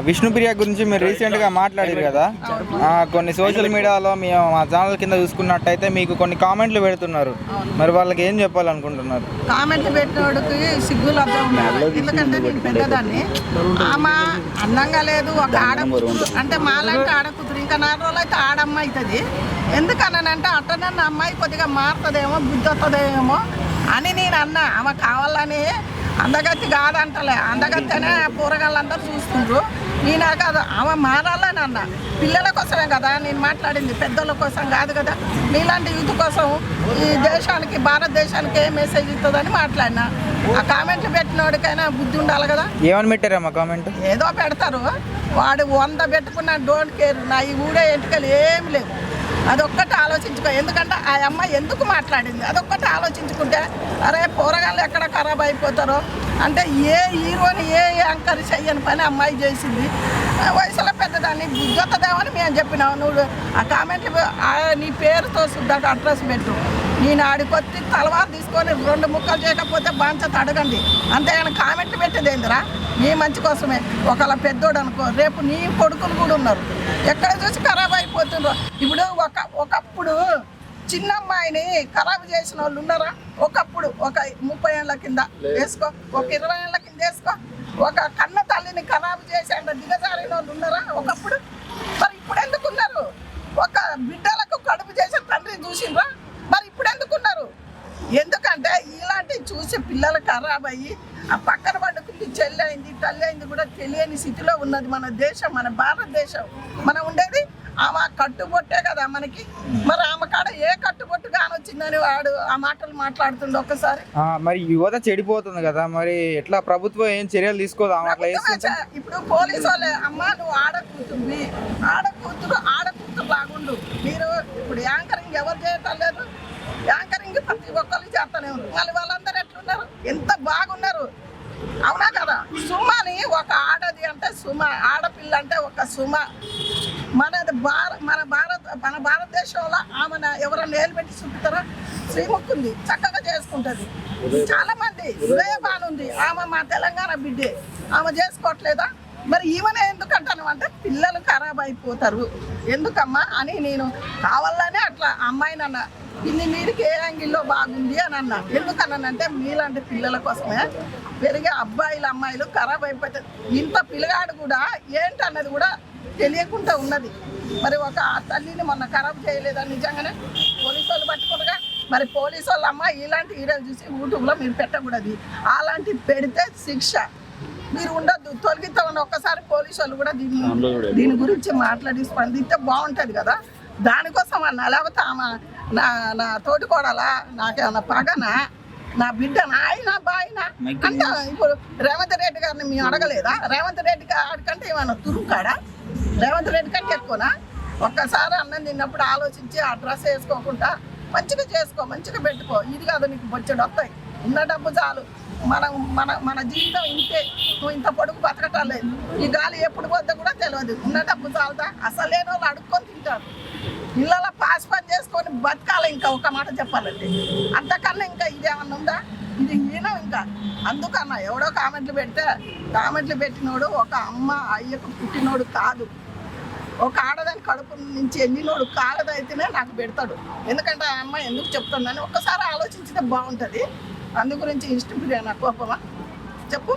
విష్ణుప్రియ గురించి మీరు రీసెంట్గా మాట్లాడారు కదా, కొన్ని సోషల్ మీడియాలో మేము మా ఛానల్ కింద చూసుకున్నట్టయితే మీకు కొన్ని కామెంట్లు పెడుతున్నారు. మరి వాళ్ళకి ఏం చెప్పాలనుకుంటున్నారు? కామెంట్లు పెట్టినోడికి సిగ్గులు అర్థం ఉండాలి. ఎందుకంటే నేను పెద్దదాన్ని, ఆమె అందంగా లేదు, ఒక ఆడకూతురు అంటే మాలాంటి ఆడకూతురు, ఇంకా 4 రోజులు అయితే ఆడమ్మ అవుతుంది. ఎందుకన్నానంటే అట్టనన్న అమ్మాయి కొద్దిగా మారుతుందేమో, బుద్ధి వస్తుందేమో అని నేను అన్నా. ఆమె కావాలని అందగత్తి కాదంటలే, అందగత్తేనే పూరగాళ్ళందరూ చూస్తుండ్రు. నేను కాదు, ఆమె మారాలని అన్న. పిల్లల కోసమే కదా నేను మాట్లాడింది, పెద్దల కోసం కాదు కదా. మీలాంటి యూత్ కోసం ఈ దేశానికి, భారతదేశానికి ఏ మెసేజ్ ఇస్తుందని మాట్లాడినా. ఆ కామెంట్లు పెట్టినోడికైనా బుద్ధి ఉండాలి కదా. ఏమని పెట్టారమ్మా కామెంట్? ఏదో పెడతారు, వాడు 100 పెట్టుకున్నా డోంట్ కేర్. నా ఈ ఊడే ఎంటుకలు ఏమి లేవు. అదొక్కటి ఆలోచించుకో. ఎందుకంటే ఆ అమ్మాయి ఎందుకు మాట్లాడింది అదొక్కటి ఆలోచించుకుంటే, అరే పోరగాళ్ళు ఎక్కడ ఖరాబ్ అయిపోతారో అంటే ఏ హీరోని ఏ యాంకర్ చెయ్యని పని అమ్మాయి చేసింది. వయసులో పెద్దదాన్ని బుద్ధొత్తదేమని మేము చెప్పినావు. నువ్వు ఆ కామెంట్లు నీ పేరుతో సుద్దాక అడ్రస్ పెట్టు. నేను ఆడికొచ్చి తలవారు తీసుకొని 2 ముక్కలు చేయకపోతే బాంచత అడగండి. అంతేగాని కామెంట్లు పెట్టేదేందిరా? నీ మంచి కోసమే. ఒకళ్ళ పెద్దోడు అనుకో, రేపు నీ కొడుకులు కూడా ఉన్నారు, ఎక్కడ చూసి ఖరాబ్ అయిపోతున్నారు. ఇప్పుడు ఒకప్పుడు చిన్న అమ్మాయిని ఖరాబు చేసిన వాళ్ళు ఉన్నారా? ఒకప్పుడు ఒక 30 ఏళ్ళ కింద వేసుకో, ఒక 20 ఏళ్ళ కింద వేసుకో. ఒక కన్న తల్లిని ఖరాబు చేసి అంటే దిగజారిన వాళ్ళు ఉన్నారా ఒకప్పుడు? మరి ఇప్పుడు ఎందుకున్నారు? ఒక బిడ్డలకు కడుపు చేసే తండ్రిని చూసిండ్రా? మరి ఇప్పుడు ఎందుకున్నారు? ఎందుకంటే ఇలాంటివి చూసి పిల్లలు ఖరాబ్ అయ్యి ఆ పక్కన పడుకుంటే చెల్లి అయింది, తల్లి అయింది కూడా తెలియని స్థితిలో ఉన్నది మన దేశం, మన భారతదేశం. మనం ఉండేది ఆమె కట్టుబొట్టే కదా మనకి. మరి ఆమె కాడ ఏ కట్టుబొట్టు కానొచ్చిందని వాడు ఆ మాటలు మాట్లాడుతుండే ఒక్కసారి. మరి యువత చెడిపోతుంది కదా, మరి ఎట్లా ప్రభుత్వం ఏం చర్యలు తీసుకోదా? ఇప్పుడు పోలీసు వాళ్ళే, అమ్మ నువ్వు ఆడకూతురు లాగుండు. మీరు ఇప్పుడు యాంకరింగ్ ఎవరు చేయటం లేదు, యాంకరింగ్ ప్రతి ఒక్కరు చేస్తూనే ఉన్నారు. మళ్ళీ వాళ్ళందరూ ఎట్లున్నారు, ఎంత బాగున్నారు, అవునా కదా? సుమని ఒక ఆడది అంటే సుమ, ఆడపిల్ల అంటే ఒక సుమ. మన భారతదేశంలో ఆమెను ఎవరైనా నిలబెట్టి చూపుతారా? శ్రీముఖుంది, చక్కగా చేసుకుంటుంది. చాలా మంది ఇదే బాగుంది. ఆమె మా తెలంగాణ బిడ్డే, ఆమె చేసుకోవట్లేదా? మరి ఈమెనే ఎందుకంటాను అంటే పిల్లలు ఖరాబ్ అయిపోతారు ఎందుకమ్మా అని నేను కావాలనే అట్లా అమ్మాయిని అన్న. ఇన్ని మీరికి ఏ యాంగిల్లో బాగుంది అని అన్నా. ఎందుకన్నానంటే మీలాంటి పిల్లల కోసమే పెరిగే అబ్బాయిలు అమ్మాయిలు ఖరాబ్ అయిపోతారు. ఇంత పిల్లగాడు కూడా ఏంటన్నది కూడా తెలియకుండా ఉన్నది. మరి ఒక తల్లిని మొన్న ఖరాబ్ చేయలేదని నిజంగానే పోలీసు వాళ్ళు పట్టుకునగా. మరి పోలీసు వాళ్ళ అమ్మ ఇలాంటి హీరోలు చూసి యూట్యూబ్లో మీరు పెట్టకూడదు. అలాంటి పెడితే శిక్ష మీరు ఉండొద్దు, తొలగిస్తామని. ఒక్కసారి పోలీసు వాళ్ళు కూడా దీని గురించి మాట్లాడి స్పందిస్తే బాగుంటుంది కదా. దానికోసం అన్న. లేకపోతే ఆమె నా తోటి కోడలా, నాకేమన్నా పగనా, నా బిడ్డనా, ఆయన బాయినా అంటే. ఇప్పుడు రేవంత్ రెడ్డి గారిని మేము అడగలేదా? రేవంత్ రెడ్డి గారికంటే ఏమన్నా తురుకాడా? రేవంత్ రెడ్డి కంటే ఎక్కువనా? ఒక్కసారి అన్నం తిన్నప్పుడు ఆలోచించి ఆ డ్రెస్ వేసుకోకుండా మంచిగా చేసుకో, మంచిగా పెట్టుకో. ఇది కాదు నీకు బొచ్చెడు వస్తాయి, ఉన్న డబ్బు చాలు. మన జీవితం ఇంతే. నువ్వు ఇంత పొడుగు బతకటలేదు. ఈ గాలి ఎప్పుడు పోతే కూడా తెలియదు. ఉన్న డబ్బు చాలుదా? అసలు లేని వాళ్ళు అడుక్కొని తింటారు. ఇళ్ళలో పాస్ పని చేసుకొని బతకాలి. ఇంకా ఒక మాట చెప్పాలంటే అంతకన్నా ఇంకా ఇదేమన్నా ఉందా? ఇది హీనం ఇంకా. అందుకన్నా ఎవడో కామెంట్లు పెడితే, కామెంట్లు పెట్టినోడు ఒక అమ్మ అయ్యకు పుట్టినోడు కాదు, ఒక ఆడదాని కడుపు నుంచి ఎన్నినోడు కాలదైతేనే నాకు పెడతాడు. ఎందుకంటే ఆ అమ్మ ఎందుకు చెప్తుందని ఒక్కసారి ఆలోచించితే బాగుంటుంది. అందు గురించి ఇష్టం నాకు కోపమా చెప్పు.